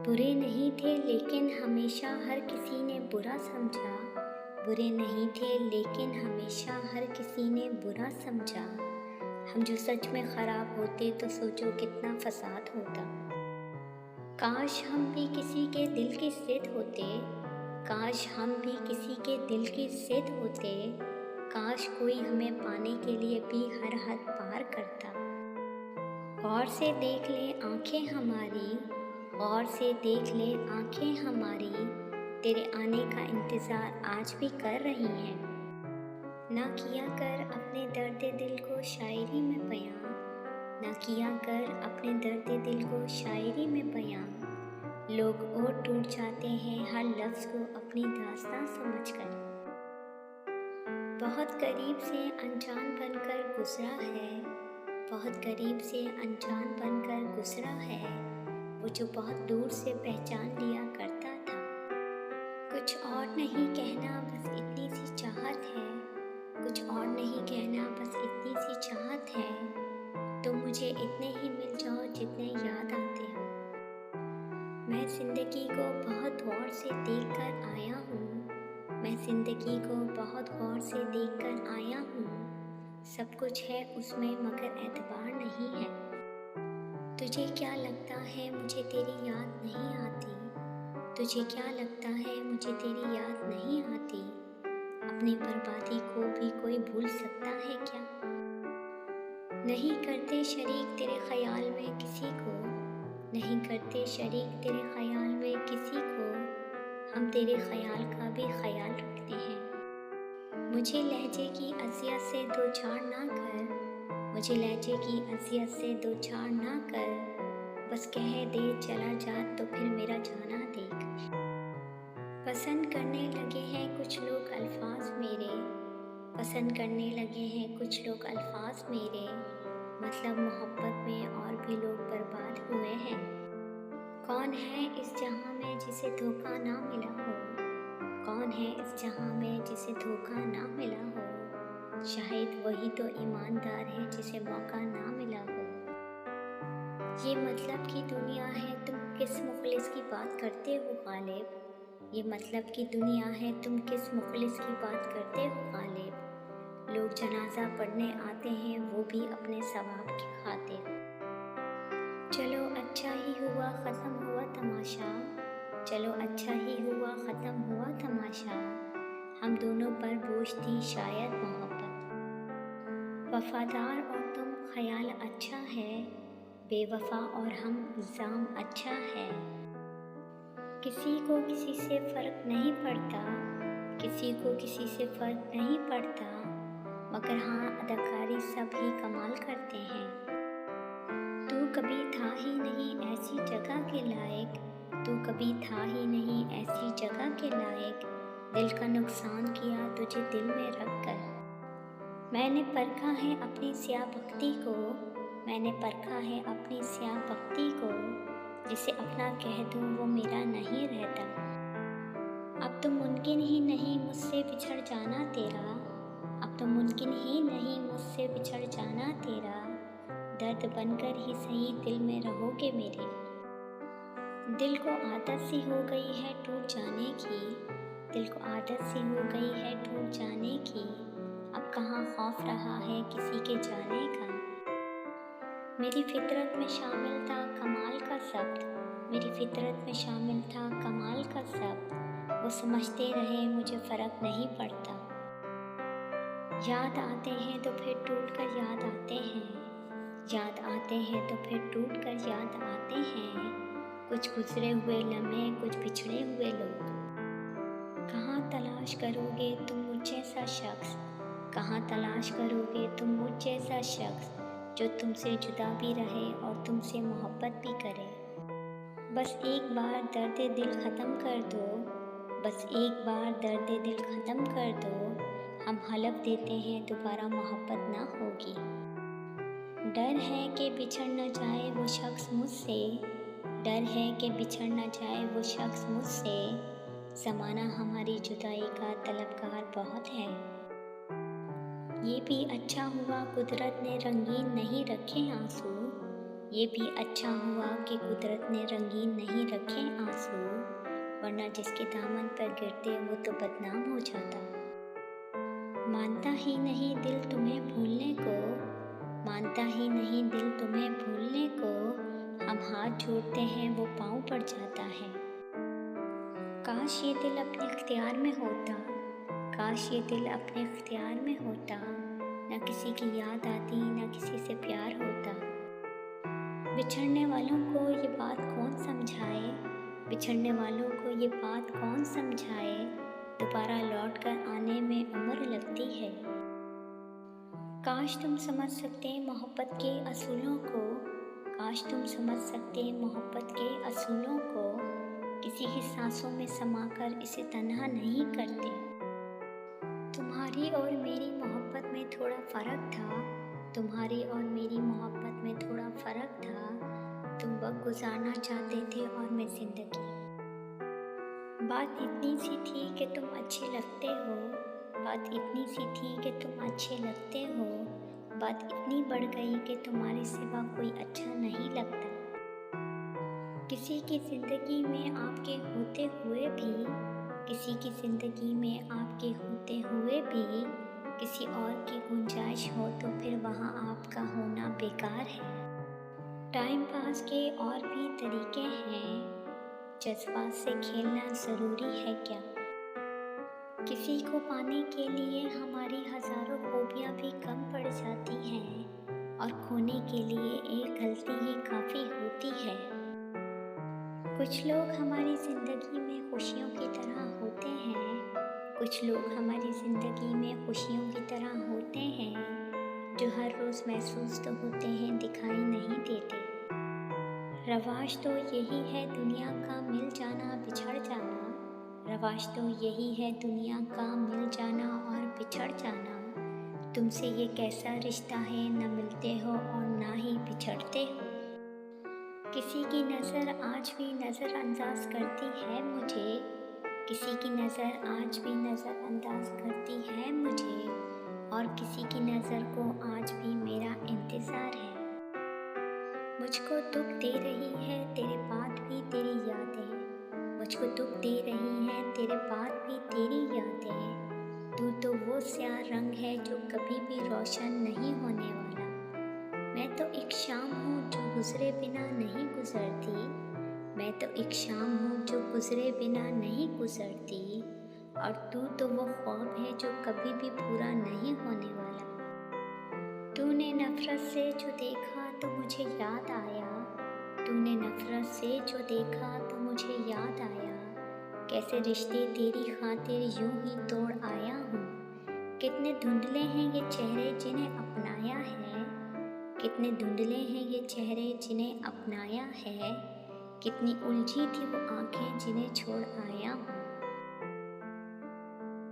बुरे नहीं थे लेकिन हमेशा हर किसी ने बुरा समझा। बुरे नहीं थे लेकिन हमेशा हर किसी ने बुरा समझा। हम जो सच में खराब होते तो सोचो कितना फसाद होता। काश हम भी किसी के दिल की सिद्ध होते। काश हम भी किसी के दिल की सिद्ध होते। काश कोई हमें पाने के लिए भी हर हद पार करता। गौर से देख ले आंखें हमारी, गौर से देख ले आंखें हमारी, तेरे आने का इंतज़ार आज भी कर रही हैं। ना किया कर अपने दर्द दिल को शायरी में बयां, ना किया कर अपने दर्द दिल को शायरी में बयां। लोग और टूट जाते हैं हर लफ्ज़ को अपनी दास्तां समझकर। बहुत करीब से अनजान बनकर गुजरा है, बहुत करीब से अनजान बनकर गुजरा है, वो जो बहुत दूर से पहचान लिया करता था। कुछ और नहीं कहना बस इतनी सी चाहत है, कुछ और नहीं कहना बस इतनी सी चाहत है। तो मुझे इतने ही मिल जाओ जितने याद आते हो। मैं ज़िंदगी को बहुत गौर से देख कर आया हूँ, मैं ज़िंदगी को बहुत गौर से देख कर आया हूँ। सब कुछ है उसमें मगर एतबार नहीं है। तुझे क्या लगता है मुझे तेरी याद नहीं आती? तुझे क्या लगता है मुझे तेरी याद नहीं आती? अपनी बर्बादी को भी कोई भूल सकता है क्या? नहीं करते शरीक तेरे ख्याल में किसी को, नहीं करते शरीक तेरे ख्याल में किसी को, हम तेरे ख्याल का भी ख्याल रखते हैं। मुझे लहजे की अज़ियत से दो चार ना कर, मुझे लहजे की अज़ियत से दो चार ना कर, बस कह दे चला जा तो फिर मेरा जाना देख। पसंद करने लगे हैं कुछ लोग अल्फाज मेरे, पसंद करने लगे हैं कुछ लोग अल्फाज मेरे, मतलब मोहब्बत में और भी लोग बर्बाद हुए हैं। कौन है इस जहां में जिसे धोखा ना मिला हो? कौन है इस जहां में जिसे धोखा ना मिला हो? शायद वही तो ईमानदार है जिसे मौका ना मिला हो। ये मतलब की दुनिया है तुम किस मुखलिस की बात करते हो गालिब? ये मतलब की दुनिया है तुम किस मुखलिस की बात करते हो गालिब? लोग जनाजा पढ़ने आते हैं वो भी अपने सवाब की खातिर। चलो अच्छा ही हुआ ख़त्म हुआ तमाशा, चलो अच्छा ही हुआ ख़त्म हुआ तमाशा, हम दोनों पर बोझ थी शायद मोहब्बत। वफ़ादार और तुम ख़याल अच्छा है, बेवफ़ा और हम इल्ज़ाम अच्छा है। किसी को किसी से फ़र्क नहीं पड़ता, किसी को किसी से फ़र्क नहीं पड़ता, मगर हाँ अदाकारी सब ही कमाल करते हैं। तू कभी था ही नहीं ऐसी जगह के लायक, तू कभी था ही नहीं ऐसी जगह के लायक, दिल का नुकसान किया तुझे दिल में रख कर। मैंने परखा है अपनी स्याह बख्ती को, मैंने परखा है अपनी स्याह बख्ती को, जिसे अपना कह दूँ वो मेरा नहीं रहता। अब तो मुमकिन ही नहीं मुझसे बिछड़ जाना तेरा, अब तो मुमकिन ही नहीं मुझसे बिछड़ जाना तेरा, दर्द बनकर ही सही दिल में रहोगे मेरे। दिल को आदत सी हो गई है टूट जाने की, दिल को आदत सी हो गई है टूट जाने की, अब कहाँ खौफ रहा है किसी के जाने का। मेरी फितरत में शामिल था कमाल का शब्द, मेरी फितरत में शामिल था कमाल का शब्द, वो समझते रहे मुझे फ़र्क नहीं पड़ता। याद आते हैं तो फिर टूट कर याद आते हैं, याद आते हैं तो फिर टूट कर याद आते हैं, कुछ गुजरे हुए लम्हे कुछ बिछड़े हुए लोग। कहाँ तलाश करोगे तुम मुझ जैसा शख्स, कहाँ तलाश करोगे तुम मुझ जैसा शख्स, जो तुमसे जुदा भी रहे और तुमसे मोहब्बत भी करे। बस एक बार दर्द दिल ख़त्म कर दो, बस एक बार दर्द दिल ख़त्म कर दो, हम हलफ देते हैं दोबारा मोहब्बत ना होगी। डर है कि बिछड़ न जाए वो शख्स मुझसे, डर है कि बिछड़ न जाए वो शख्स मुझसे, ज़माना हमारी जुदाई का तलबगार बहुत है। ये भी अच्छा हुआ कुदरत ने रंगीन नहीं रखे आंसू, ये भी अच्छा हुआ कि कुदरत ने रंगीन नहीं रखे आंसू, वरना जिसके दामन पर गिरते वो तो बदनाम हो जाता। मानता ही नहीं दिल तुम्हें भूलने को, मानता ही नहीं दिल तुम्हें भूलने को, हम हाथ जोड़ते हैं वो पाँव पड़ जाता है। काश ये दिल अपने इख्तियार में होता, काश ये दिल अपने इख्तियार में होता, न किसी की याद आती न किसी से प्यार होता। बिछड़ने वालों को ये बात कौन समझाए, बिछड़ने वालों को ये बात कौन समझाए, दोबारा लौट कर आने में उम्र लगती है। काश तुम समझ सकते मोहब्बत के असूलों को, काश तुम समझ सकते मोहब्बत के असूलों को, किसी की सांसों में समाकर इसे तन्हा नहीं करते। तुम्हारी और मेरी मोहब्बत में थोड़ा फ़र्क था, तुम्हारी और मेरी मोहब्बत में थोड़ा फ़र्क था। तुम वक्त गुजारना चाहते थे और मैं ज़िंदगी। बात इतनी सी थी कि तुम अच्छे लगते हो, बात इतनी सी थी कि तुम अच्छे लगते हो, बात इतनी बढ़ गई कि तुम्हारे सिवा कोई अच्छा नहीं लगता। किसी की ज़िंदगी में आपके होते हुए भी, किसी की ज़िंदगी में आपके होते हुए भी किसी और की गुंजाइश हो तो फिर वहाँ आपका होना बेकार है। टाइम पास के और भी तरीके हैं, जज्बात से खेलना ज़रूरी है क्या? किसी को पाने के लिए हमारी हज़ारों खूबियाँ भी कम पड़ जाती हैं, और खोने के लिए एक गलती ही काफ़ी होती है। कुछ लोग हमारी ज़िंदगी में खुशियों की तरह होते हैं, कुछ लोग हमारी ज़िंदगी में खुशियों की तरह होते हैं, जो हर रोज़ महसूस तो होते हैं, दिखाई नहीं देते। रवाज तो यही है दुनिया का मिल जाना बिछड़ जाना, रवाज तो यही है दुनिया का मिल जाना और बिछड़ जाना। तुमसे ये कैसा रिश्ता है, न मिलते हो और ना ही बिछड़ते हो। किसी की नज़र आज भी नज़रअंदाज करती है मुझे, किसी की नज़र आज भी नज़रअंदाज करती है मुझे, और किसी की नज़र को आज भी मेरा इंतज़ार है। मुझको दुख दे रही है तेरे बाद भी तेरी यादें, मुझको दुख दे रही है तेरे बाद भी तेरी यादें। तू तो वो स्याह रंग है जो कभी भी रोशन नहीं होने वाला। मैं तो एक शाम हूँ जो गुज़रे बिना नहीं गुज़रती, मैं तो एक शाम हूँ जो गुज़रे बिना नहीं गुज़रती, और तू तो वो ख्वाब है जो कभी भी पूरा नहीं होने वाला। तूने नफ़रत से जो देखा तो मुझे याद आया, तूने नफ़रत से जो देखा तो मुझे याद आया, कैसे रिश्ते तेरी खातिर यूं ही तोड़ आया हूँ। कितने धुंधले हैं ये चेहरे जिन्हें अपनाया है, कितने धुंधले हैं ये चेहरे जिन्हें अपनाया है, कितनी उलझी थी वो आँखें जिन्हें छोड़ आया हूँ।